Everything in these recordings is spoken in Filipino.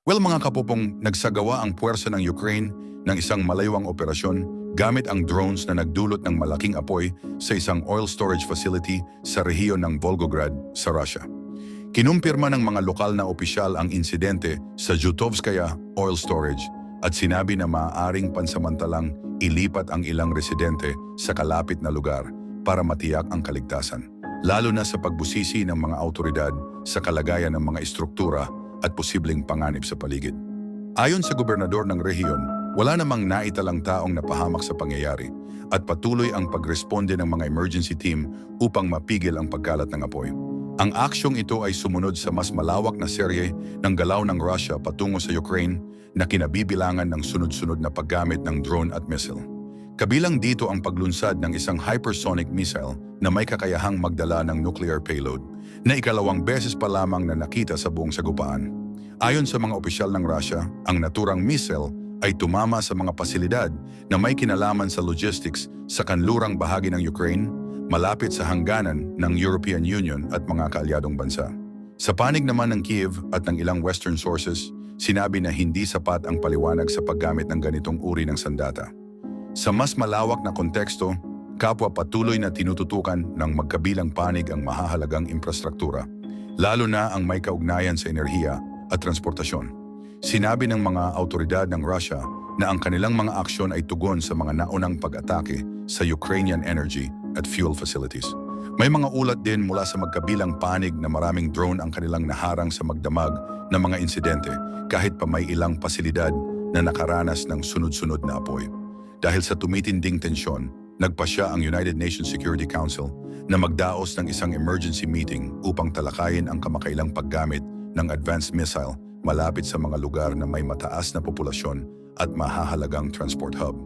Well mga kapupong, nagsagawa ang puwersa ng Ukraine ng isang malayuang operasyon gamit ang drones na nagdulot ng malaking apoy sa isang oil storage facility sa rehiyon ng Volgograd sa Russia. Kinumpirma ng mga lokal na opisyal ang insidente sa Zhutovskaya Oil Storage at sinabi na maaaring pansamantalang ilipat ang ilang residente sa kalapit na lugar para matiyak ang kaligtasan, lalo na sa pagbusisi ng mga autoridad sa kalagayan ng mga estruktura at posibleng panganib sa paligid. Ayon sa gobernador ng rehiyon, wala namang naitalang taong napahamak sa pangyayari at patuloy ang pagresponde ng mga emergency team upang mapigil ang pagkalat ng apoy. Ang aksyong ito ay sumunod sa mas malawak na serye ng galaw ng Russia patungo sa Ukraine na kinabibilangan ng sunod-sunod na paggamit ng drone at missile. Kabilang dito ang paglunsad ng isang hypersonic missile na may kakayahang magdala ng nuclear payload na ikalawang beses pa lamang na nakita sa buong sagupaan. Ayon sa mga opisyal ng Russia, ang naturang missile ay tumama sa mga pasilidad na may kinalaman sa logistics sa kanlurang bahagi ng Ukraine, malapit sa hangganan ng European Union at mga kaalyadong bansa. Sa panig naman ng Kiev at ng ilang Western sources, sinabi na hindi sapat ang paliwanag sa paggamit ng ganitong uri ng sandata. Sa mas malawak na konteksto, kapwa patuloy na tinututukan ng magkabilang panig ang mahahalagang infrastruktura, lalo na ang may kaugnayan sa enerhiya at transportasyon. Sinabi ng mga autoridad ng Russia na ang kanilang mga aksyon ay tugon sa mga naunang pag-atake sa Ukrainian energy at fuel facilities. May mga ulat din mula sa magkabilang panig na maraming drone ang kanilang naharang sa magdamag na mga insidente kahit pa may ilang pasilidad na nakaranas ng sunod-sunod na apoy. Dahil sa tumitinding tensyon, nagpasya ang United Nations Security Council na magdaos ng isang emergency meeting upang talakayin ang kamakailang paggamit ng advanced missile malapit sa mga lugar na may mataas na populasyon at mahahalagang transport hub.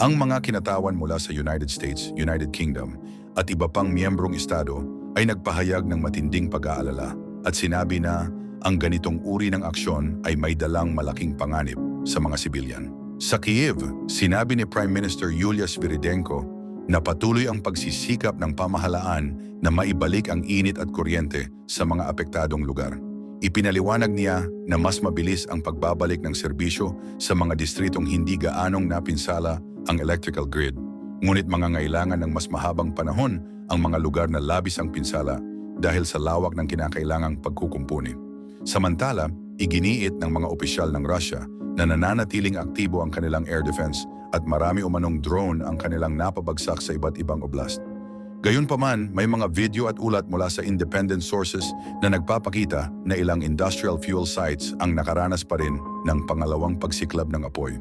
Ang mga kinatawan mula sa United States, United Kingdom at iba pang miyembrong estado ay nagpahayag ng matinding pag-aalala at sinabi na ang ganitong uri ng aksyon ay may dalang malaking panganib sa mga sibilyan. Sa Kiev, sinabi ni Prime Minister Yulia Sviridenko na patuloy ang pagsisikap ng pamahalaan na maibalik ang init at kuryente sa mga apektadong lugar. Ipinaliwanag niya na mas mabilis ang pagbabalik ng serbisyo sa mga distritong hindi gaanong napinsala ang electrical grid. Ngunit mangangailangan ng mas mahabang panahon ang mga lugar na labis ang pinsala dahil sa lawak ng kinakailangang pagkukumpuni. Samantala, iginiit ng mga opisyal ng Russia na nananatiling aktibo ang kanilang air defense at marami umanong drone ang kanilang napabagsak sa iba't ibang oblast. Gayunpaman, may mga video at ulat mula sa independent sources na nagpapakita na ilang industrial fuel sites ang nakaranas pa rin ng pangalawang pagsiklab ng apoy.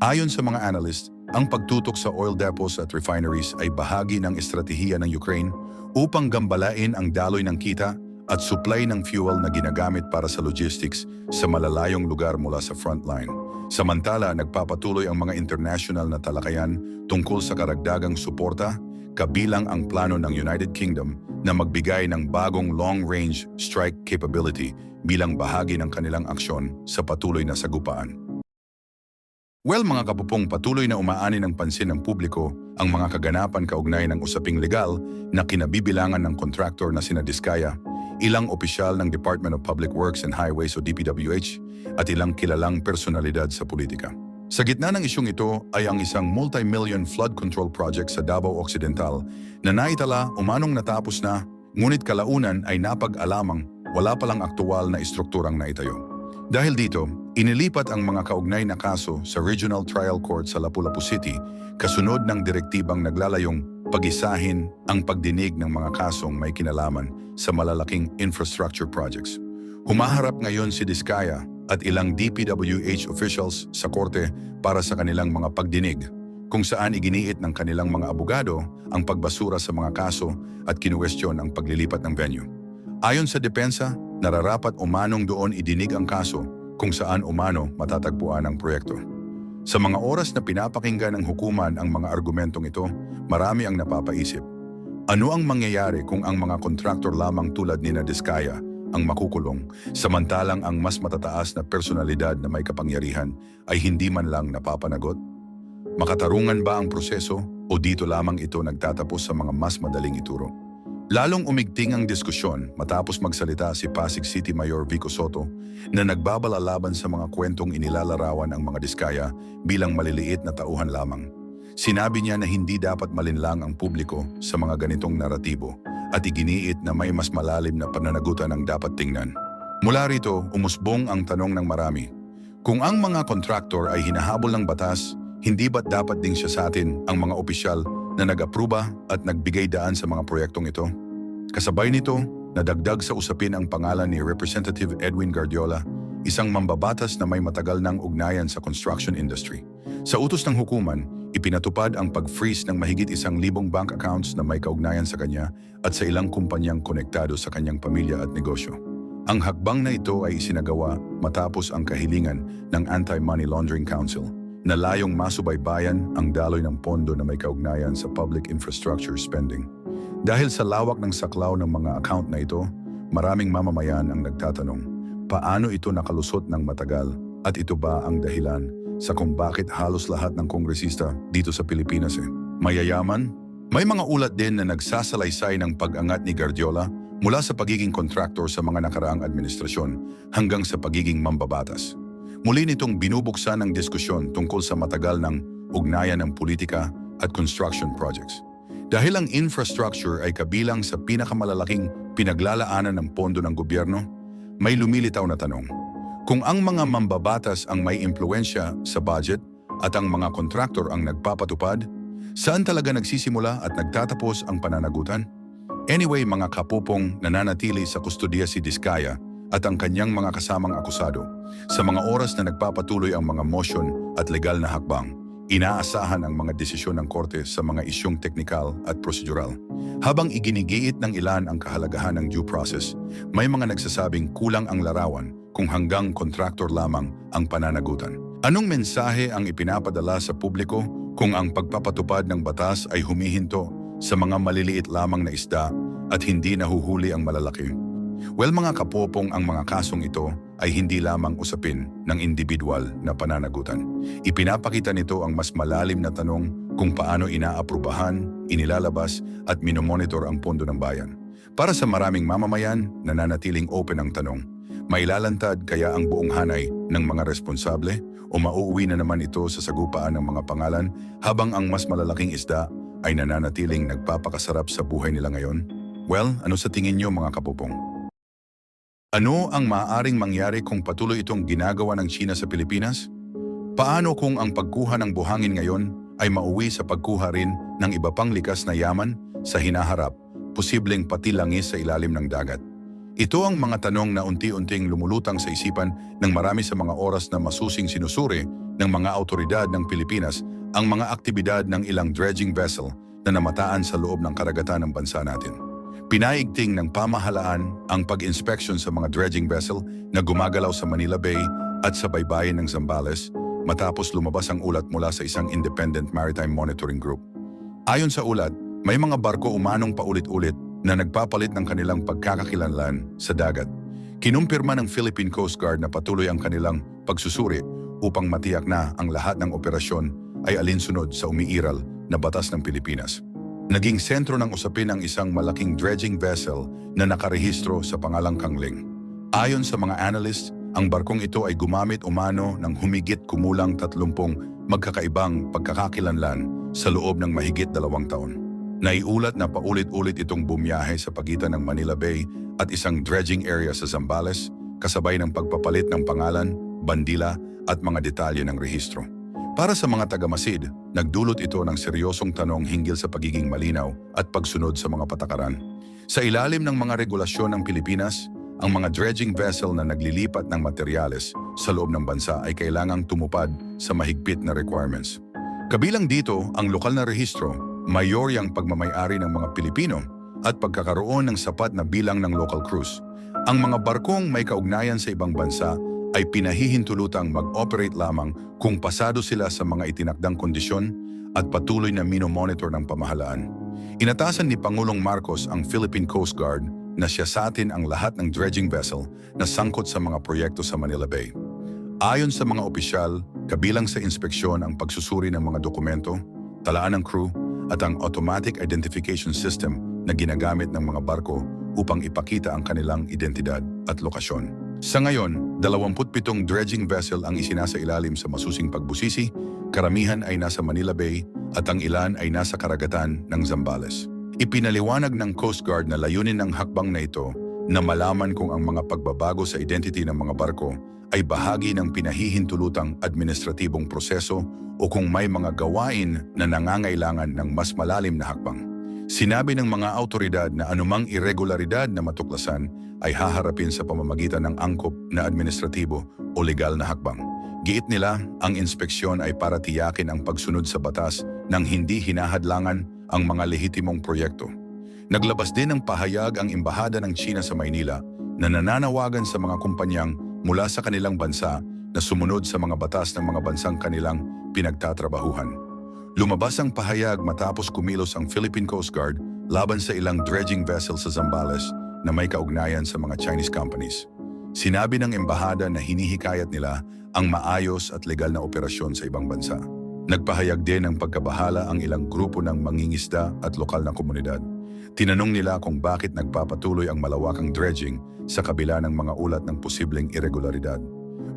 Ayon sa mga analyst, ang pagtutok sa oil depots at refineries ay bahagi ng estratehiya ng Ukraine upang gambalain ang daloy ng kita at supply ng fuel na ginagamit para sa logistics sa malalayong lugar mula sa frontline. Samantala, nagpapatuloy ang mga international na talakayan tungkol sa karagdagang suporta, kabilang ang plano ng United Kingdom na magbigay ng bagong long-range strike capability bilang bahagi ng kanilang aksyon sa patuloy na sagupaan. Well mga kapupong, patuloy na umaani ng pansin ng publiko ang mga kaganapan kaugnay ng usaping legal na kinabibilangan ng kontraktor na sina Diskaya, ilang opisyal ng Department of Public Works and Highways o DPWH at ilang kilalang personalidad sa politika. Sa gitna ng isyong ito ay ang isang multi-million flood control project sa Davao Occidental na naitala umanong natapos na, ngunit kalaunan ay napag-alamang wala palang aktual na istrukturang naitayo. Dahil dito, inilipat ang mga kaugnay na kaso sa Regional Trial Court sa Lapu-Lapu City kasunod ng direktibang naglalayong pag-isahin ang pagdinig ng mga kasong may kinalaman sa malalaking infrastructure projects. Humaharap ngayon si Diskaya at ilang DPWH officials sa korte para sa kanilang mga pagdinig, kung saan iginiit ng kanilang mga abogado ang pagbasura sa mga kaso at kinuwestiyon ang paglilipat ng venue. Ayon sa depensa, nararapat umanong doon idinig ang kaso kung saan umano matatagpuan ang proyekto. Sa mga oras na pinapakinggan ng hukuman ang mga argumentong ito, marami ang napapaisip. Ano ang mangyayari kung ang mga kontraktor lamang tulad ni Diskaya ang makukulong, samantalang ang mas matataas na personalidad na may kapangyarihan ay hindi man lang napapanagot? Makatarungan ba ang proseso o dito lamang ito nagtatapos sa mga mas madaling ituro? Lalong umigting ang diskusyon matapos magsalita si Pasig City Mayor Vico Soto na nagbabalalaban sa mga kwentong inilalarawan ang mga Diskaya bilang maliliit na tauhan lamang. Sinabi niya na hindi dapat malinlang ang publiko sa mga ganitong naratibo at iginiit na may mas malalim na pananagutan ang dapat tingnan. Mula rito, umusbong ang tanong ng marami. Kung ang mga kontraktor ay hinahabol ng batas, hindi ba't dapat ding siya sa atin ang mga opisyal na nag-apruba at nagbigay daan sa mga proyektong ito? Kasabay nito, nadagdag sa usapin ang pangalan ni Representative Edwin Guardiola, isang mambabatas na may matagal ng ugnayan sa construction industry. Sa utos ng hukuman, ipinatupad ang pag-freeze ng mahigit 1,000 bank accounts na may kaugnayan sa kanya at sa ilang kumpanyang konektado sa kanyang pamilya at negosyo. Ang hakbang na ito ay isinagawa matapos ang kahilingan ng Anti-Money Laundering Council na layong masubaybayan ang daloy ng pondo na may kaugnayan sa public infrastructure spending. Dahil sa lawak ng saklaw ng mga account na ito, maraming mamamayan ang nagtatanong, paano ito nakalusot ng matagal at ito ba ang dahilan sa kung bakit halos lahat ng kongresista dito sa Pilipinas mayayaman? May mga ulat din na nagsasalaysay ng pag-angat ni Guardiola mula sa pagiging kontraktor sa mga nakaraang administrasyon hanggang sa pagiging mambabatas. Muli nitong binubuksan ang diskusyon tungkol sa matagal ng ugnayan ng politika at construction projects. Dahil ang infrastructure ay kabilang sa pinakamalalaking pinaglalaanan ng pondo ng gobyerno, may lumilitaw na tanong. Kung ang mga mambabatas ang may impluensya sa budget at ang mga kontraktor ang nagpapatupad, saan talaga nagsisimula at nagtatapos ang pananagutan? Anyway, mga kapupong, nananatili sa kustodiya si Diskaya at ang kanyang mga kasamang akusado. Sa mga oras na nagpapatuloy ang mga motion at legal na hakbang, inaasahan ang mga desisyon ng korte sa mga isyong teknikal at prosedural. Habang iginigiit ng ilan ang kahalagahan ng due process, may mga nagsasabing kulang ang larawan kung hanggang kontraktor lamang ang pananagutan. Anong mensahe ang ipinapadala sa publiko kung ang pagpapatupad ng batas ay humihinto sa mga maliliit lamang na isda at hindi nahuhuli ang malalaki? Well, mga kapopong, ang mga kasong ito ay hindi lamang usapin ng individual na pananagutan. Ipinapakita nito ang mas malalim na tanong kung paano inaaprubahan, inilalabas at minomonitor ang pondo ng bayan. Para sa maraming mamamayan, nananatiling open ang tanong. Mailalantad kaya ang buong hanay ng mga responsable o mauuwi na naman ito sa sagupaan ng mga pangalan habang ang mas malalaking isda ay nananatiling nagpapakasarap sa buhay nila ngayon? Well, ano sa tingin niyo, mga kapupong? Ano ang maaaring mangyari kung patuloy itong ginagawa ng China sa Pilipinas? Paano kung ang pagkuha ng buhangin ngayon ay mauwi sa pagkuha rin ng iba pang likas na yaman sa hinaharap, posibleng pati langis sa ilalim ng dagat? Ito ang mga tanong na unti-unting lumulutang sa isipan ng marami sa mga oras na masusing sinusuri ng mga autoridad ng Pilipinas ang mga aktibidad ng ilang dredging vessel na namataan sa loob ng karagatan ng bansa natin. Pinaigting ng pamahalaan ang pag-inspeksyon sa mga dredging vessel na gumagalaw sa Manila Bay at sa baybayin ng Zambales matapos lumabas ang ulat mula sa isang independent maritime monitoring group. Ayon sa ulat, may mga barko umanong paulit-ulit na nagpapalit ng kanilang pagkakakilanlan sa dagat. Kinumpirma ng Philippine Coast Guard na patuloy ang kanilang pagsusuri upang matiyak na ang lahat ng operasyon ay alinsunod sa umiiral na batas ng Pilipinas. Naging sentro ng usapin ang isang malaking dredging vessel na nakarehistro sa pangalang Kangling. Ayon sa mga analyst, ang barkong ito ay gumamit umano ng humigit kumulang 30 magkakaibang pagkakakilanlan sa loob ng mahigit 2 taon. Naiulat na paulit-ulit itong bumiyahe sa pagitan ng Manila Bay at isang dredging area sa Zambales, kasabay ng pagpapalit ng pangalan, bandila at mga detalye ng rehistro. Para sa mga taga-Masid, nagdulot ito ng seryosong tanong hinggil sa pagiging malinaw at pagsunod sa mga patakaran. Sa ilalim ng mga regulasyon ng Pilipinas, ang mga dredging vessel na naglilipat ng materyales sa loob ng bansa ay kailangang tumupad sa mahigpit na requirements. Kabilang dito ang lokal na rehistro, mayoryang pagmamayari ng mga Pilipino at pagkakaroon ng sapat na bilang ng local crews. Ang mga barkong may kaugnayan sa ibang bansa ay pinahihintulutang mag-operate lamang kung pasado sila sa mga itinakdang kondisyon at patuloy na minomonitor ng pamahalaan. Inatasan ni Pangulong Marcos ang Philippine Coast Guard na siyasatin ang lahat ng dredging vessel na sangkot sa mga proyekto sa Manila Bay. Ayon sa mga opisyal, kabilang sa inspeksyon ang pagsusuri ng mga dokumento, talaan ng crew, at ang automatic identification system na ginagamit ng mga barko upang ipakita ang kanilang identidad at lokasyon. Sa ngayon, 27 dredging vessel ang isinasailalim sa masusing pagbusisi, karamihan ay nasa Manila Bay at ang ilan ay nasa karagatan ng Zambales. Ipinaliwanag ng Coast Guard na layunin ng hakbang na ito na malaman kung ang mga pagbabago sa identity ng mga barko ay bahagi ng pinahihintulutang administratibong proseso o kung may mga gawain na nangangailangan ng mas malalim na hakbang. Sinabi ng mga autoridad na anumang irregularidad na matuklasan ay haharapin sa pamamagitan ng angkop na administratibo o legal na hakbang. Giit nila, ang inspeksyon ay para tiyakin ang pagsunod sa batas nang hindi hinahadlangan ang mga lehitimong proyekto. Naglabas din ng pahayag ang Embahada ng China sa Maynila na nananawagan sa mga kumpanyang mula sa kanilang bansa na sumunod sa mga batas ng mga bansang kanilang pinagtatrabahuhan. Lumabas ang pahayag matapos kumilos ang Philippine Coast Guard laban sa ilang dredging vessel sa Zambales na may kaugnayan sa mga Chinese companies. Sinabi ng embahada na hinihikayat nila ang maayos at legal na operasyon sa ibang bansa. Nagpahayag din ng pagkabahala ang ilang grupo ng mangingisda at lokal na komunidad. Tinanong nila kung bakit nagpapatuloy ang malawakang dredging sa kabila ng mga ulat ng posibleng irregularidad.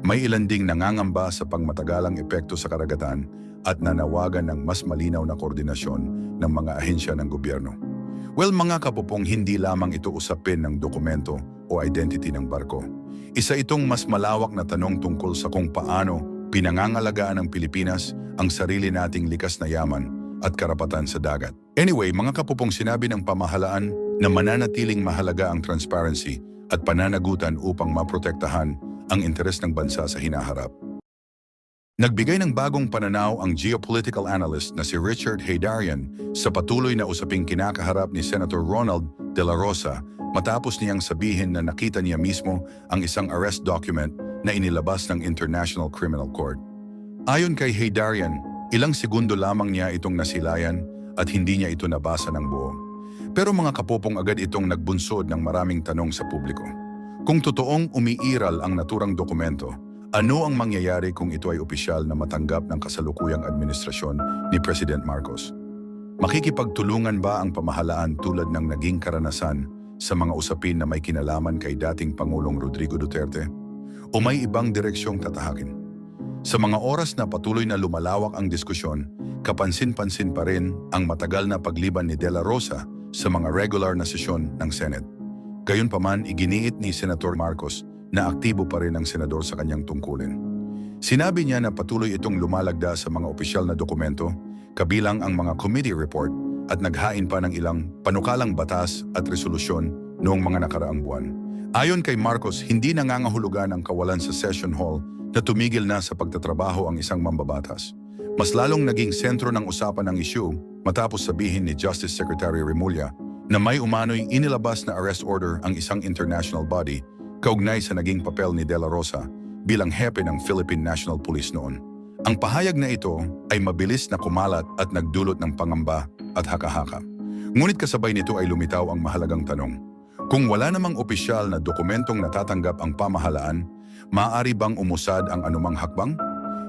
May ilan ding nangangamba sa pangmatagalang epekto sa karagatan at nanawagan ng mas malinaw na koordinasyon ng mga ahensya ng gobyerno. Well, mga kapupong, hindi lamang ito usapin ng dokumento o identity ng barko. Isa itong mas malawak na tanong tungkol sa kung paano pinangangalagaan ng Pilipinas ang sarili nating likas na yaman at karapatan sa dagat. Anyway, mga kapupong, sinabi ng pamahalaan na mananatiling mahalaga ang transparency at pananagutan upang maprotektahan ang interes ng bansa sa hinaharap. Nagbigay ng bagong pananaw ang geopolitical analyst na si Richard Heydarian sa patuloy na usaping kinakaharap ni Senator Ronald De La Rosa matapos niyang sabihin na nakita niya mismo ang isang arrest document na inilabas ng International Criminal Court. Ayon kay Heydarian, ilang segundo lamang niya itong nasilayan at hindi niya ito nabasa ng buo. Pero mga kapopong, agad itong nagbunsod ng maraming tanong sa publiko. Kung totoong umiiral ang naturang dokumento, ano ang mangyayari kung ito ay opisyal na matanggap ng kasalukuyang administrasyon ni President Marcos? Makikipagtulungan ba ang pamahalaan tulad ng naging karanasan sa mga usapin na may kinalaman kay dating Pangulong Rodrigo Duterte? O may ibang direksyong tatahakin? Sa mga oras na patuloy na lumalawak ang diskusyon, kapansin-pansin pa rin ang matagal na pagliban ni De La Rosa sa mga regular na sesyon ng Senate. Gayunpaman, iginiit ni Senator Marcos na aktibo pa rin ang senador sa kanyang tungkulin. Sinabi niya na patuloy itong lumalagda sa mga opisyal na dokumento, kabilang ang mga committee report at naghain pa ng ilang panukalang batas at resolusyon noong mga nakaraang buwan. Ayon kay Marcos, hindi nangangahulugan ang kawalan sa session hall na tumigil na sa pagtatrabaho ang isang mambabatas. Mas lalong naging sentro ng usapan ng issue matapos sabihin ni Justice Secretary Remulla na may umano'y inilabas na arrest order ang isang international body kaugnay sa naging papel ni De La Rosa bilang hepe ng Philippine National Police noon. Ang pahayag na ito ay mabilis na kumalat at nagdulot ng pangamba at haka-haka. Ngunit kasabay nito ay lumitaw ang mahalagang tanong. Kung wala namang opisyal na dokumentong natatanggap ang pamahalaan, maaari bang umusad ang anumang hakbang?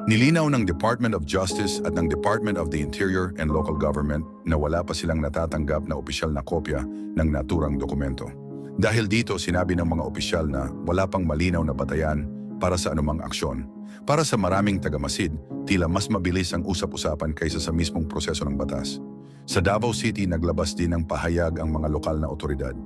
Nilinaw ng Department of Justice at ng Department of the Interior and Local Government na wala pa silang natatanggap na opisyal na kopya ng naturang dokumento. Dahil dito, sinabi ng mga opisyal na wala pang malinaw na batayan para sa anumang aksyon. Para sa maraming tagamasid, tila mas mabilis ang usap-usapan kaysa sa mismong proseso ng batas. Sa Davao City, naglabas din ng pahayag ang mga lokal na otoridad.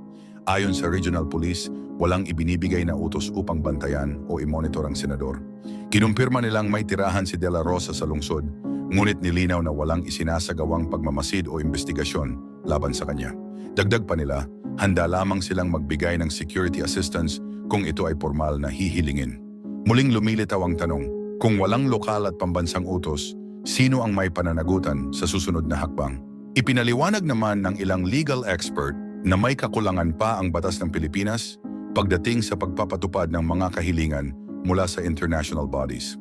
Ayon sa Regional Police, walang ibinibigay na utos upang bantayan o i-monitor ang senador. Kinumpirma nilang may tirahan si De La Rosa sa lungsod, ngunit nilinaw na walang isinasagawang pagmamasid o investigasyon laban sa kanya. Dagdag pa nila, handa lamang silang magbigay ng security assistance kung ito ay formal na hihilingin. Muling lumilitaw ang tanong, kung walang lokal at pambansang utos, sino ang may pananagutan sa susunod na hakbang? Ipinaliwanag naman ng ilang legal expert na may kakulangan pa ang batas ng Pilipinas pagdating sa pagpapatupad ng mga kahilingan mula sa international bodies.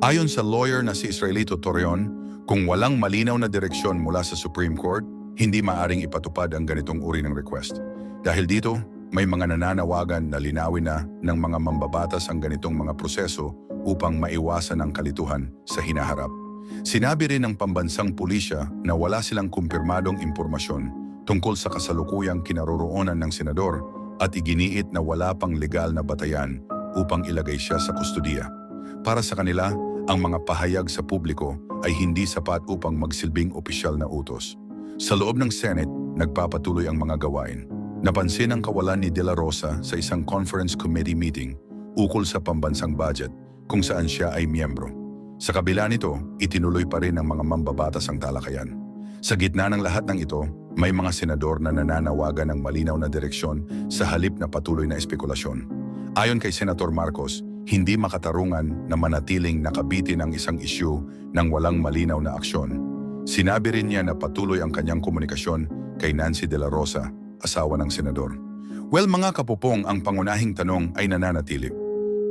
Ayon sa lawyer na si Israelito Torreon, kung walang malinaw na direksyon mula sa Supreme Court, hindi maaring ipatupad ang ganitong uri ng request. Dahil dito, may mga nananawagan na linawin na ng mga mambabatas ang ganitong mga proseso upang maiwasan ang kalituhan sa hinaharap. Sinabi rin ng pambansang pulisya na wala silang kumpirmadong impormasyon tungkol sa kasalukuyang kinaroroonan ng senador at iginiit na wala pang legal na batayan upang ilagay siya sa kustudiya. Para sa kanila, ang mga pahayag sa publiko ay hindi sapat upang magsilbing opisyal na utos. Sa loob ng Senate, nagpapatuloy ang mga gawain. Napansin ang kawalan ni De La Rosa sa isang conference committee meeting ukol sa pambansang budget kung saan siya ay miyembro. Sa kabila nito, itinuloy pa rin ng mga mambabatas ang talakayan. Sa gitna ng lahat ng ito, may mga senador na nananawagan ng malinaw na direksyon sa halip na patuloy na espekulasyon. Ayon kay Senator Marcos, hindi makatarungan na manatiling nakabitin ang isang isyu ng walang malinaw na aksyon. Sinabi rin niya na patuloy ang kanyang komunikasyon kay Nancy De La Rosa, asawa ng senador. Well mga kapupong, ang pangunahing tanong ay nananatili.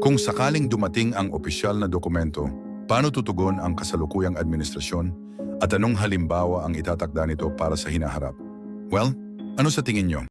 Kung sakaling dumating ang opisyal na dokumento, paano tutugon ang kasalukuyang administrasyon at anong halimbawa ang itatakda nito para sa hinaharap? Well, ano sa tingin nyo?